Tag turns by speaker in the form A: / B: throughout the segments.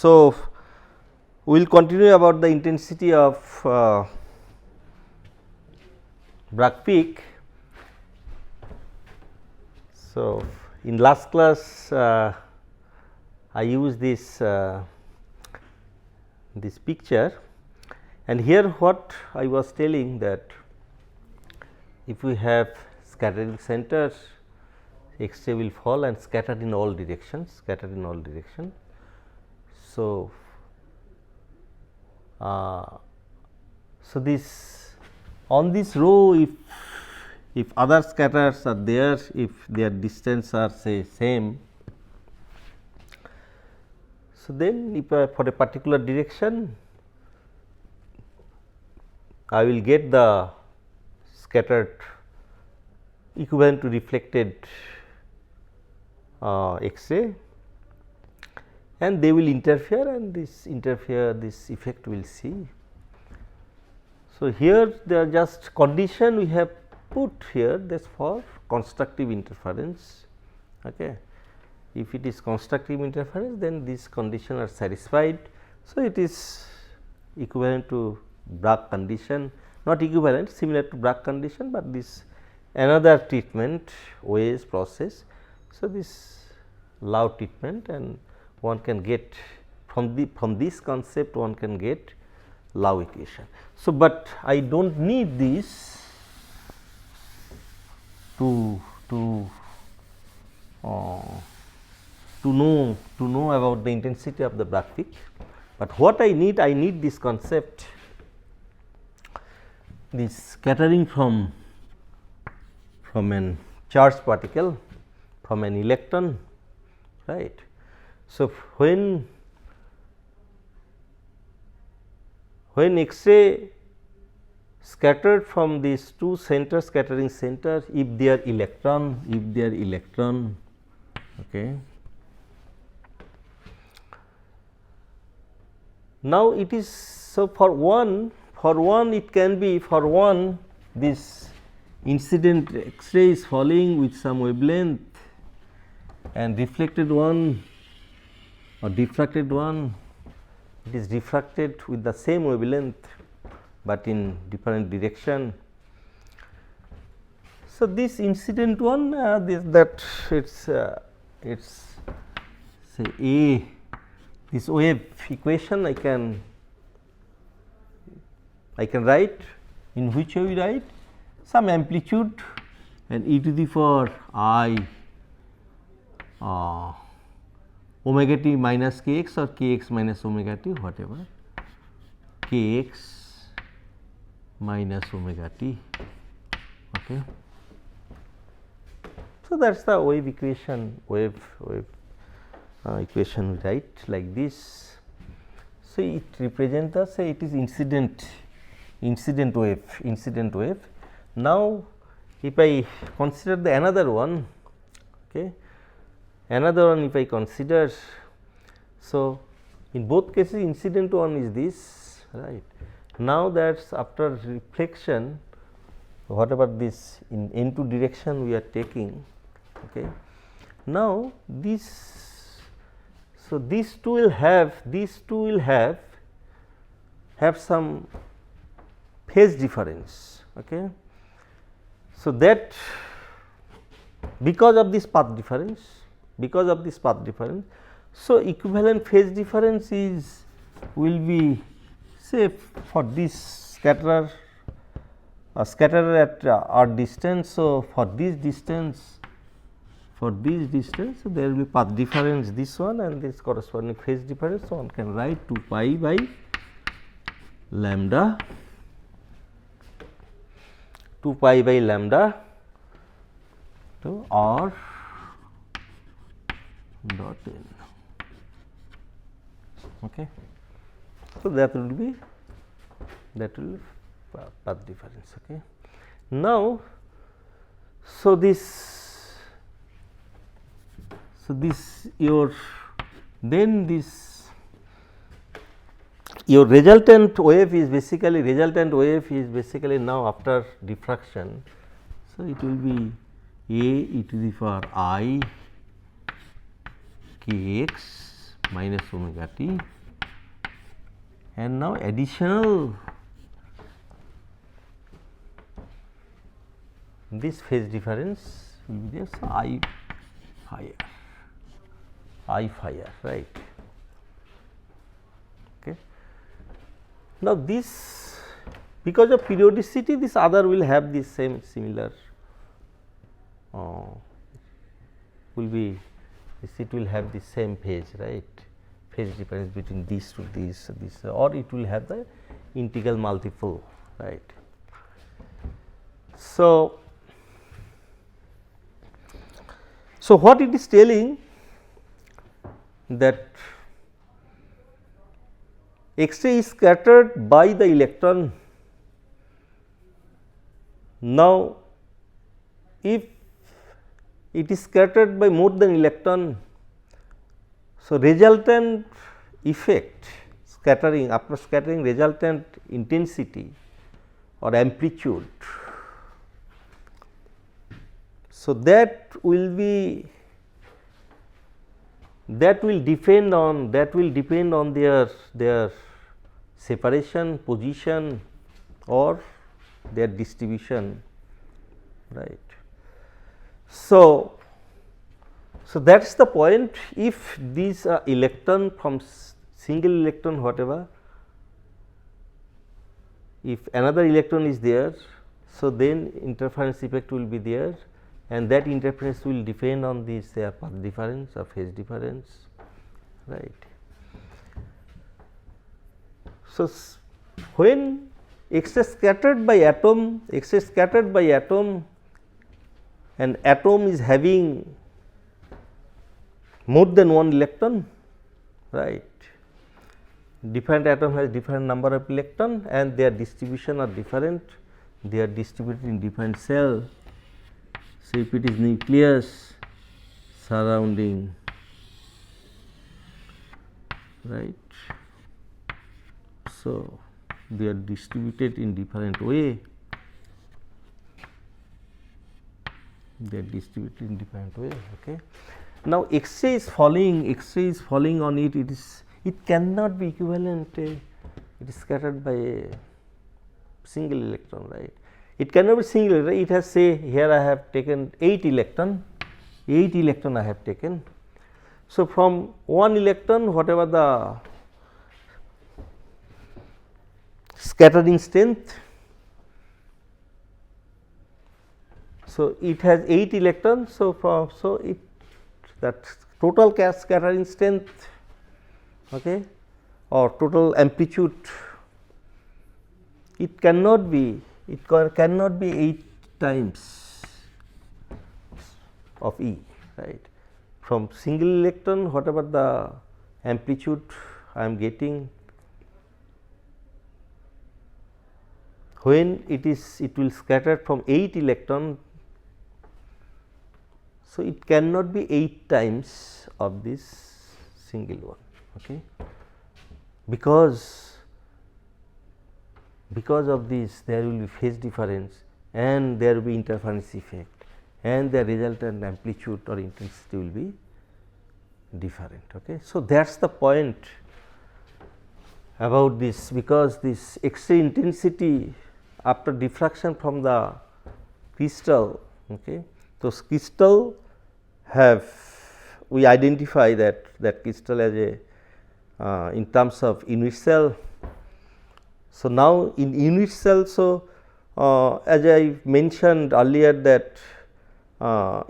A: So, we will continue about the intensity of Bragg peak. So, in last class I used this picture, and here what I was telling that if we have scattering center, X-ray will fall and scattered in all directions, So, so this on this row, if other scatters are there, if their distance are say same, so then if for a particular direction I will get the scattered equivalent to reflected X-ray, and they will interfere, and this effect we will see. So, here they are just condition we have put here, this for constructive interference. Okay. If it is constructive interference, then these conditions are satisfied. So, it is equivalent to Bragg condition, not equivalent, similar to Bragg condition, but this another treatment Weiss process. So, this Lau treatment, and one can get from this concept one can get Lau equation. So, but I do not need this to know about the intensity of the Bragg peak, but what I need this concept, this scattering from an charged particle, from an electron, right. So, when X-ray scattered from these two centers, scattering center, if they are electron, okay. Now, it is so for one it can be for one this incident X-ray is falling with some wavelength, and reflected one or diffracted one, it is diffracted with the same wavelength, but in different direction. So, this incident one that it's say A, this wave equation I can write, in which way we write some amplitude and e to the power I omega t minus kx or kx minus omega t, whatever, kx minus omega t. Okay. So, that is the wave equation, equation we write like this. So, it represents the, say it is incident wave. Now, if I consider the another one, okay, if I consider, so in both cases incident one is this, right. Now, that is after reflection, whatever this in n2 direction we are taking, okay. Now, this, so these two will have some phase difference, okay. So, that because of this path difference, so equivalent phase difference is will be, say for this scatterer at r distance. So, for this distance, so there will be path difference, this one, and this corresponding phase difference. So, one can write 2 pi by lambda to r dot n. Okay. So, that will be path difference. Okay. Now, so this your resultant wave is basically now after diffraction. So, it will be a e to the power I kx minus omega t, and now additional this phase difference will be there. So, I phi r, right. Okay. Now, this because of periodicity, this other will have the same similar will be it will have the same phase, right, phase difference between these to this, or it will have the integral multiple, right. So, what it is telling that X-ray is scattered by the electron. Now, if it is scattered by more than electron, so resultant effect scattering, after scattering, resultant intensity or amplitude, so that will be depend on their separation, position, or their distribution, right. So, that is the point. If these electron from single electron whatever, if another electron is there, so then interference effect will be there, and that interference will depend on this path difference or phase difference, right. So, when X-ray scattered by atom, and atom is having more than one electron, right. Different atom has different number of electron and their distribution are different, they are distributed in different cell. So, if it is nucleus surrounding, right, so they are distributed in different way, okay. Now, X-ray is falling on it, it cannot be equivalent, it is scattered by a single electron, right. It cannot be single, right? It has, say, here I have taken 8 electron I have taken. So, from 1 electron whatever the scattering strength, so it has 8 electrons. So, that total scattering strength, okay, or total amplitude, it cannot be 8 times of E, right. From single electron whatever the amplitude I am getting, when it will scatter from 8 electron, so it cannot be 8 times of this single one, okay, because of this there will be phase difference and there will be interference effect and the resultant amplitude or intensity will be different, okay. So, that is the point about this, because this X-ray intensity after diffraction from the crystal, okay. Those crystal have, we identify that crystal as a in terms of unit cell. So, now in unit cell, so as I mentioned earlier that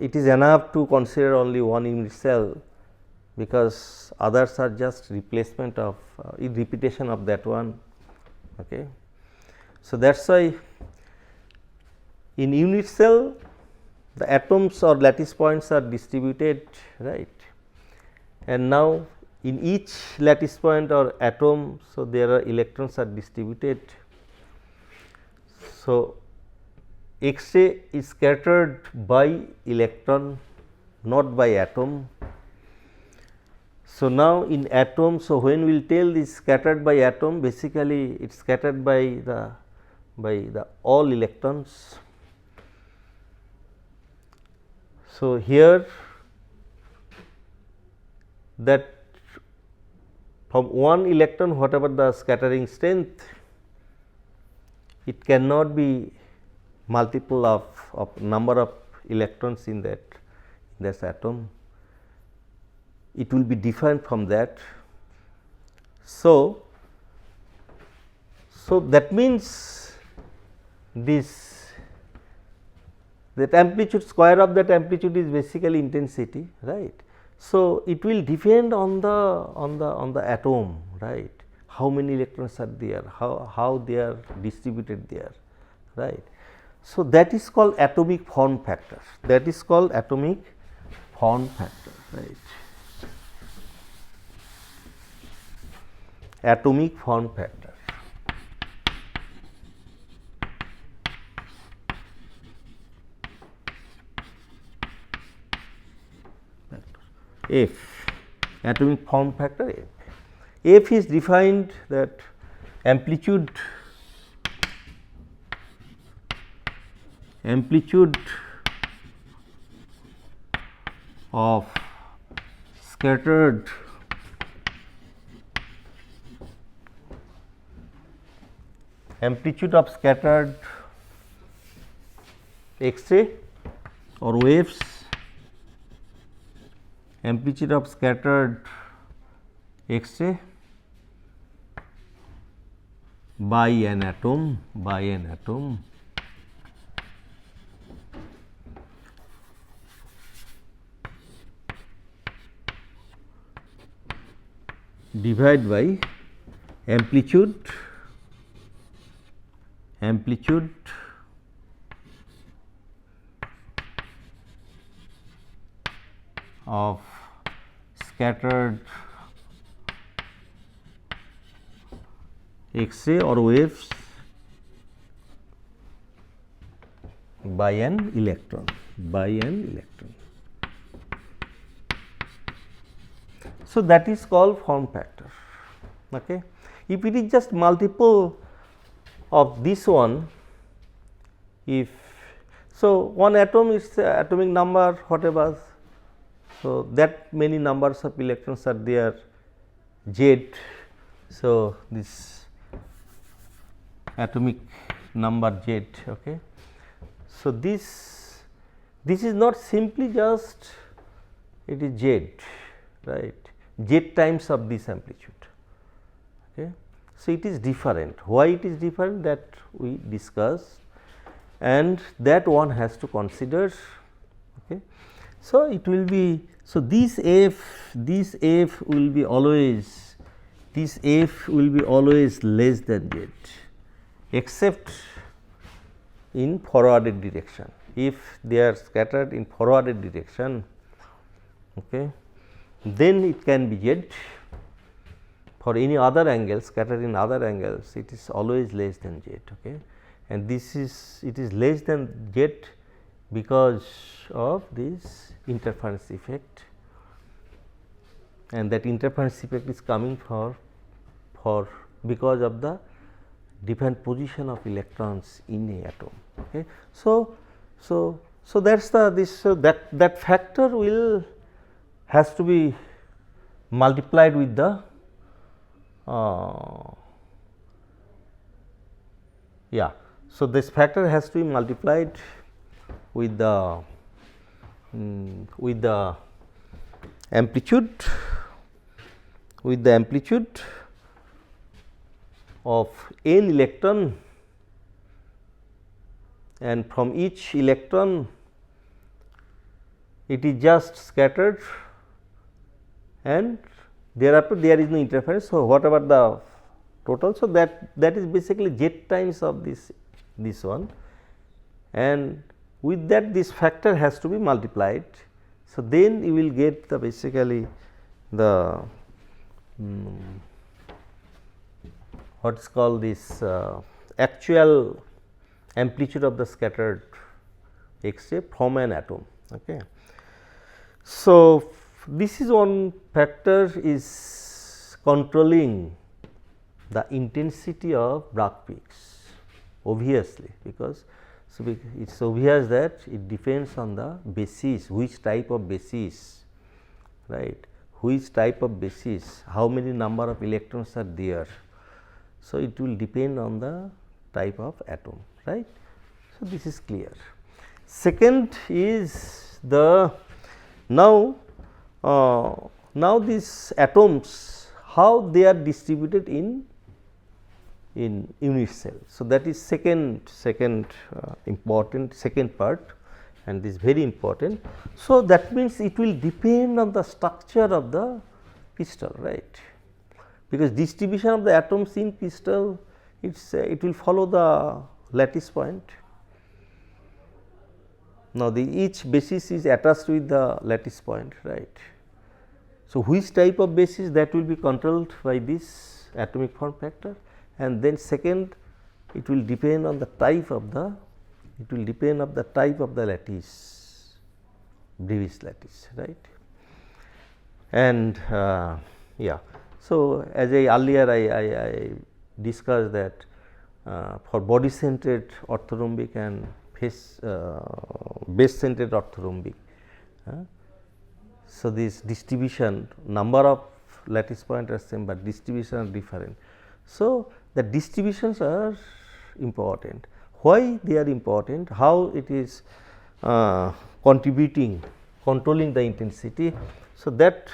A: it is enough to consider only one unit cell, because others are just replacement of repetition of that one, okay. So, that is why in unit cell the atoms or lattice points are distributed, right, and now in each lattice point or atom, so there are electrons are distributed. So, X-ray is scattered by electron, not by atom. So, now in atom, so when we will tell this scattered by atom, basically it is scattered by the all electrons. So, here that from one electron whatever the scattering strength, it cannot be multiple of number of electrons in that atom, it will be different from that. So that means that amplitude, square of that amplitude is basically intensity, right. So it will depend on the atom, right, how many electrons are there, how they are distributed there, right. So that is called atomic form factor, that is called atomic form factor, right. Atomic form factor. F, atomic form factor F. F is defined that amplitude of scattered X-ray or waves, amplitude of scattered X-ray by an atom divided by amplitude of scattered X-ray or waves by an electron. So that is called form factor. Okay. If it is just multiple of this one, if so one atom is atomic number whatever, so that many numbers of electrons are there Z. So this atomic number Z. Okay. So this is not simply just it is Z, right, Z times of this amplitude. Okay. So it is different. Why it is different, that we discussed, and that one has to consider. Okay. So it will be, so this F will be always, less than Z, except in forwarded direction. If they are scattered in forwarded direction, okay, then it can be Z. For any other angle, scattered in other angles, it is always less than Z. Okay. And this is, it is less than Z because of this interference effect, and that interference effect is coming for because of the different position of electrons in a atom. Okay. So that is the this, so that factor will has to be multiplied with the so this factor has to be multiplied with the amplitude of n electron, and from each electron it is just scattered, and thereafter there is no interference. So whatever the total, so that is basically Z times of this one, and with that this factor has to be multiplied. So then you will get the basically the what is called this actual amplitude of the scattered X-ray from an atom. Okay. So this is one factor is controlling the intensity of Bragg peaks, obviously, because so it is obvious that it depends on the basis, which type of basis, right, which type of basis, how many number of electrons are there. So, it will depend on the type of atom, right. So, this is clear. Second is the now these atoms, how they are distributed in unit cell. So, that is second important second part, and this is very important. So, that means it will depend on the structure of the crystal, right, because distribution of the atoms in crystal, it will follow the lattice point. Now, each basis is attached with the lattice point, right. So, which type of basis, that will be controlled by this atomic form factor, and then second it will depend on the type of the lattice, Bragg lattice, right. And yeah. So, as I earlier I discussed that for body centered orthorhombic and base centered orthorhombic. So, this distribution, number of lattice points are same, but distribution are different. So, the distributions are important. Why they are important? How it is contributing, controlling the intensity. So, that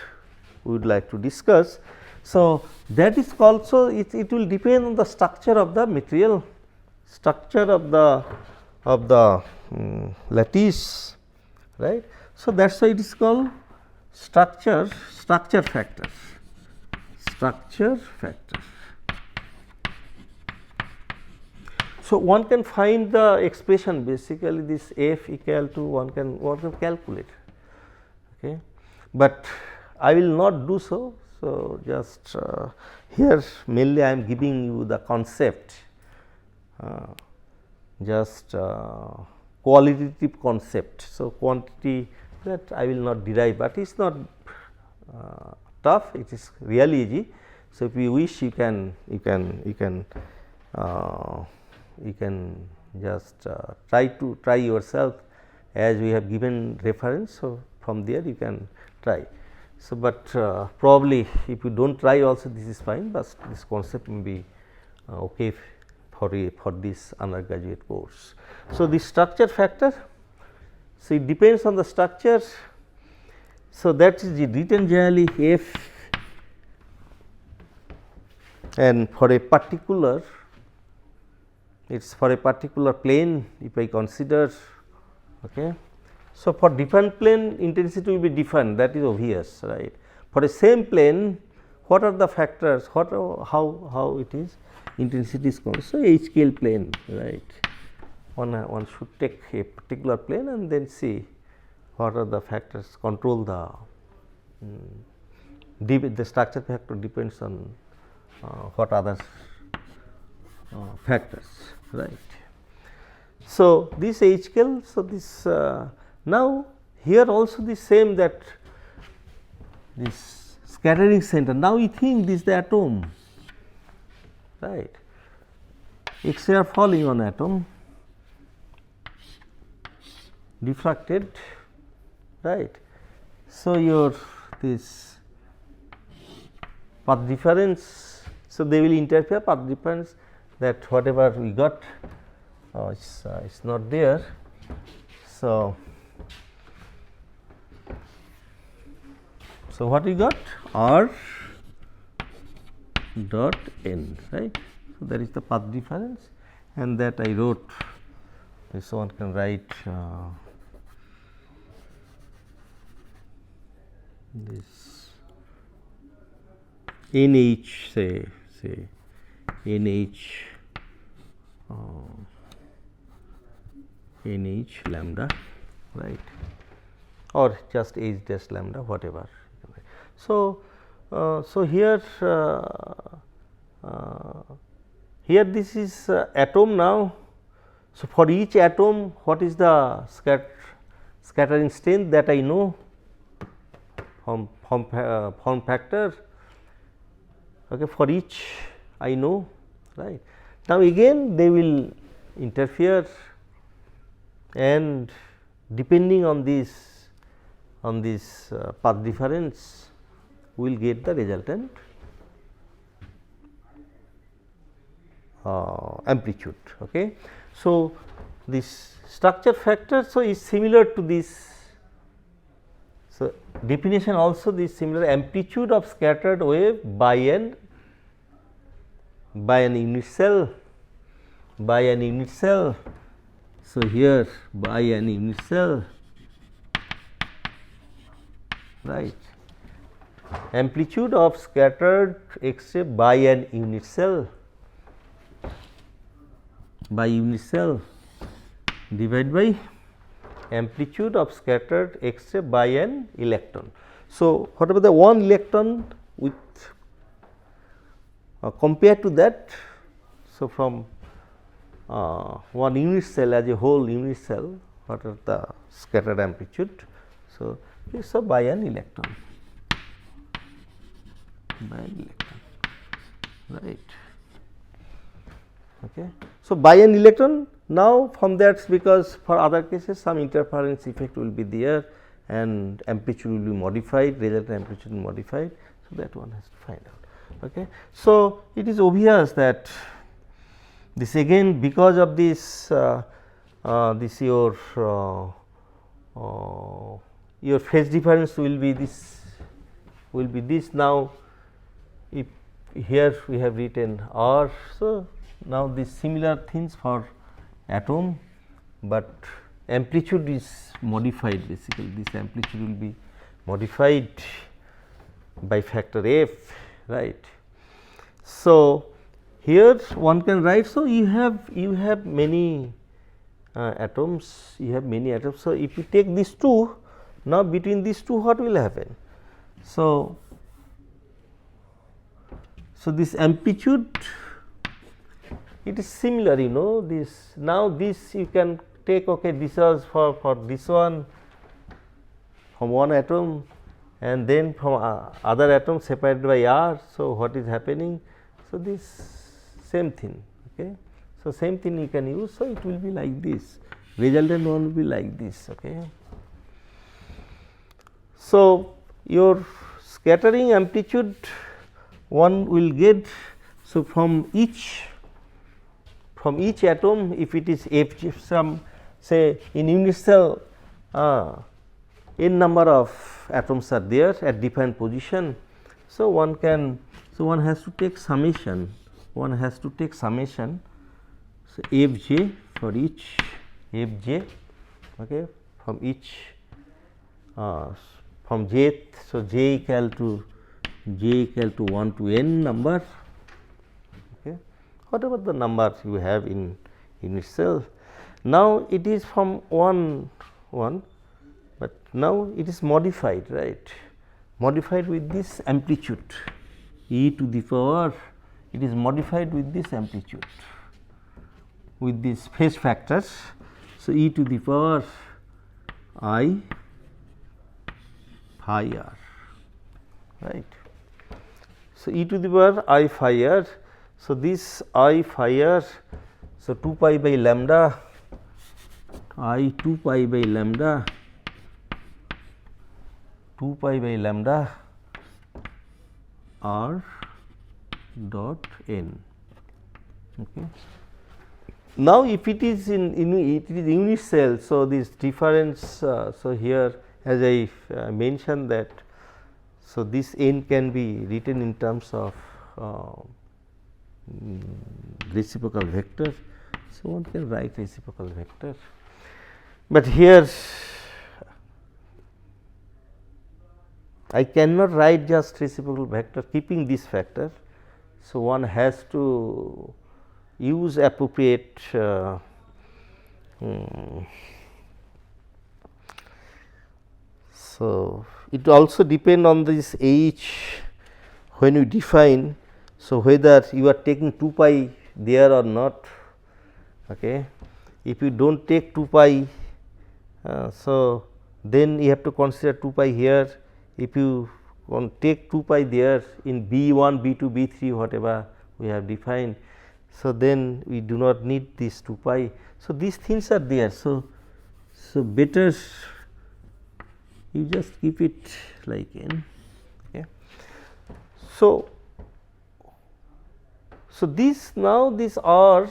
A: we would like to discuss. So, that is also it will depend on the structure of the material, structure of the lattice, right. So, that is why it is called structure factor. So, one can find the expression, basically this F equal to one can calculate, okay. But I will not do so. So, just here mainly I am giving you the concept, just qualitative concept. So, quantity that I will not derive, but it is not tough, it is really easy. So, if you wish, you can just try yourself, as we have given reference. So, from there you can try. So, but probably if you do not try also, this is fine, but this concept may be okay for this undergraduate course. So, the structure factor, so it depends on the structure. So, that is the written generally F, and for a particular, it is for a particular plane, if I consider, okay. So, for different plane intensity will be different, that is obvious, right. For a same plane, what are the factors, how it is intensity is called. So, H scale plane, right. One should take a particular plane and then see what are the factors control the structure factor depends on what other factors, right. So, this H scale, so this now here also the same, that this scattering center. Now, we think this is the atom, right. X-ray are falling on atom, diffracted, right. So, your this path difference, so they will interfere path difference, that whatever we got is not there. So, what we got, R dot n, right. So, that is the path difference, and that I wrote, so one can write this NH, say NH lambda, right, or just H dash lambda, whatever. So, here this is atom now. So, for each atom, what is the scattering strength, that I know from form factor, okay, for each I know, right. Now, again they will interfere, and depending on this path difference, we will get the resultant amplitude. Okay. So, this structure factor so is similar to this. So, definition also this similar amplitude of scattered wave by an unit cell. So, here by an unit cell, right, amplitude of scattered X-ray by an unit cell, divided by amplitude of scattered X-ray by an electron. So, whatever the one electron with compared to that. So, from one unit cell as a whole unit cell, what are the scattered amplitude? So, this is by an electron, right. Okay. So, by an electron. Now, from that, because for other cases some interference effect will be there and amplitude will be modified, resultant amplitude will be modified. So, that one has to find out. Okay. So, it is obvious that this again because of this your phase difference will be this now. If here we have written R. So, now these similar things for atom, but amplitude is modified basically. This amplitude will be modified by factor f, right. So, here one can write. So, you have many atoms, So, if you take these two, now between these two what will happen? So, this amplitude, it is similar, this. Now, this you can take, okay, this was for this one from one atom and then from other atom separated by R. So, what is happening? So, this same thing. Okay. So, same thing you can use. So, it will be like this, resultant one will be like this. Okay. So, your scattering amplitude one will get. So, from each atom, if it is if some say in unit cell n number of atoms are there at different position. So, one has to take summation, So, f j for each f j, okay, from each from jth. So, j equal to 1 to n number, okay, whatever the numbers you have in unit cell. Now, it is from 1, but now it is modified, right, modified with this amplitude e to the power, it is modified with this amplitude with these phase factors. So, e to the power I phi r, right. So, e to the power I phi r. So, this I phi r, so 2 pi by lambda I 2 pi by lambda r dot n. Okay. Now, if it is unit cell, so this difference, so here as I mentioned that, so this n can be written in terms of reciprocal vector. So, one can write reciprocal vector, but here I cannot write just reciprocal vector keeping this factor. So, one has to use appropriate so, it also depend on this h when you define. So, whether you are taking 2 pi there or not. Okay. If you do not take 2 pi, so then you have to consider 2 pi here. If you take 2 pi there in B 1, B 2, B 3 whatever we have defined. So, then we do not need this 2 pi. So, these things are there. So, better you just keep it like n. Okay. So, this now this R,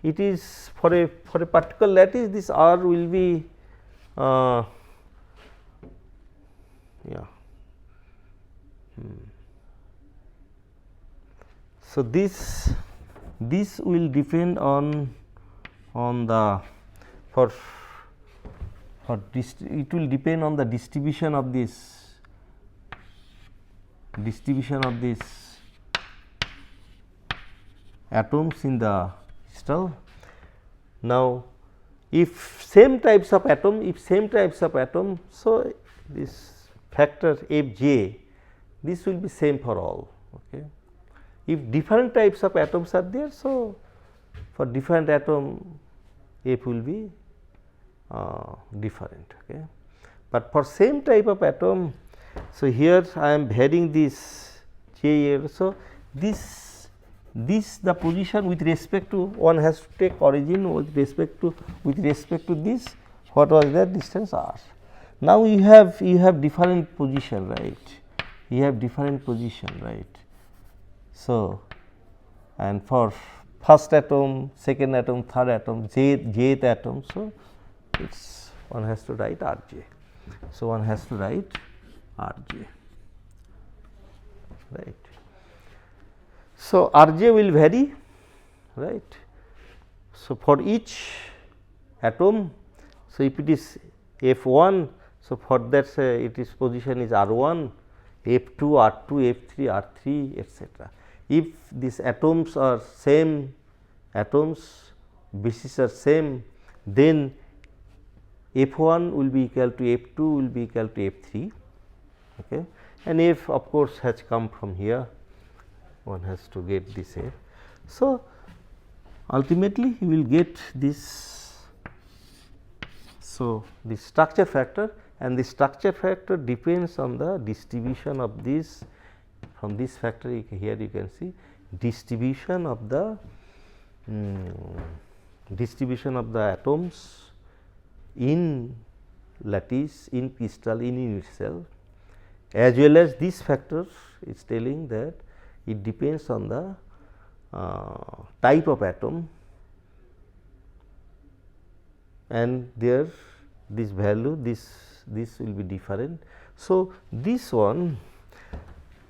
A: it is for a particular lattice, this R will be So, this will depend on the it will depend on the distribution of this atoms in the crystal. Now, if same types of atom, so this factor f j, this will be same for all. Okay. If different types of atoms are there, so for different atom f will be different. Okay. But for same type of atom, so here I am varying this j here. So, this the position with respect to, one has to take origin with respect to this, what was that distance r. Now, you have different position, right, you have different position, right. So, and for first atom, second atom, third atom, jth atom, so it's one has to write r j. So, one has to write r j, right. So, r j will vary, right. So, for each atom, so if it is f 1, so for that its position is r 1, f 2, r 2, f 3, r 3, etc. If these atoms are same atoms, bases are same, then f 1 will be equal to f 2 will be equal to f 3, okay. And f of course has come from here, one has to get this f. So, ultimately you will get this. So, the structure factor, and the structure factor depends on the distribution of this, from this factor here you can see distribution of the atoms in lattice, in crystal, in unit cell, as well as this factor is telling that it depends on the type of atom, and there this value, this will be different. So, this one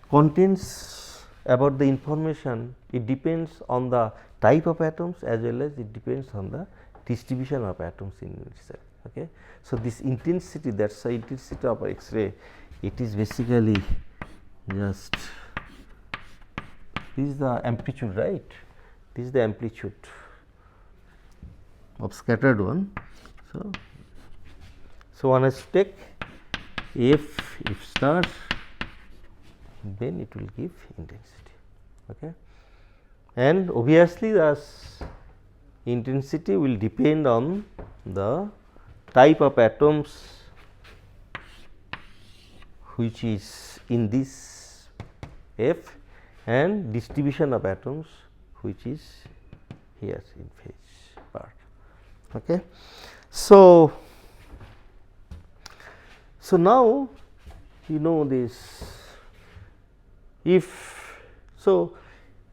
A: contains about the information, it depends on the type of atoms as well as it depends on the distribution of atoms in unit cell. Okay. So, this intensity, that is the intensity of X-ray, it is basically just this is the amplitude, right, this is the amplitude of scattered one. So, one has to take f star, then it will give intensity, okay. And obviously, the intensity will depend on the type of atoms which is in this f and distribution of atoms which is here in phase part. Okay. So, now you know this, if so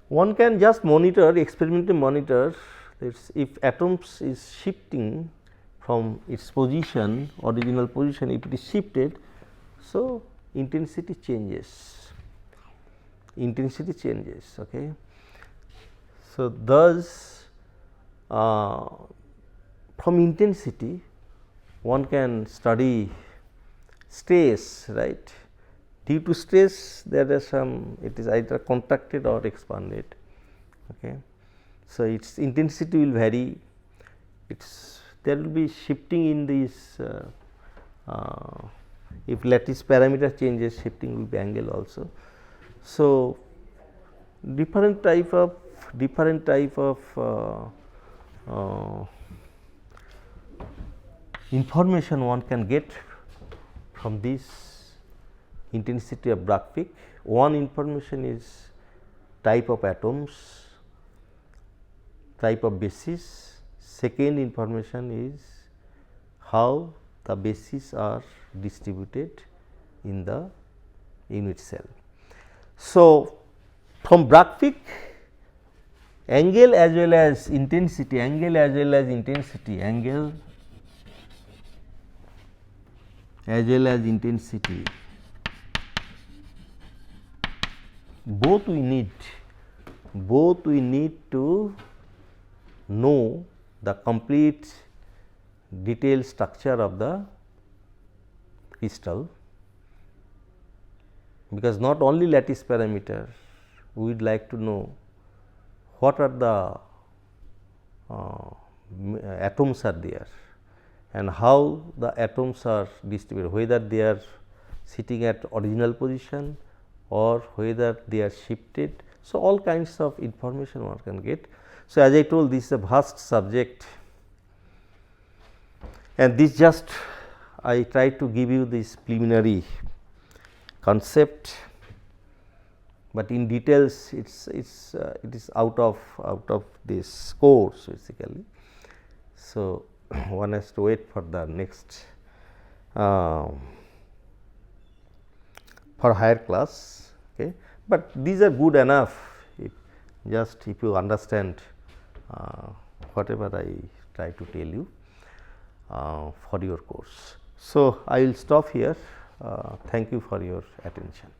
A: one can just monitor, experimentally monitor if atoms is shifting from its position, original position, if it is shifted, so intensity changes, okay. So, thus from intensity one can study stress, right. Due to stress there is some, it is either contracted or expanded, okay. So, its intensity will vary, there will be shifting in this if lattice parameter changes, shifting will be angle also. So, different type of information one can get from this intensity of Bragg peak. One information is type of atoms, type of bases. Second information is how the bases are distributed in the unit cell. So, from Bragg angle as well as intensity, angle as well as intensity, angle as well as intensity, both we need to know the complete detailed structure of the crystal, because not only lattice parameter, we would like to know what are the atoms are there and how the atoms are distributed, whether they are sitting at original position or whether they are shifted. So, all kinds of information one can get. So, as I told, this is a vast subject, and this just I try to give you this preliminary concept, but in details it is out of this course basically. So, one has to wait for the next for higher class, okay. But these are good enough if you understand whatever I try to tell you for your course. So, I will stop here. Thank you for your attention.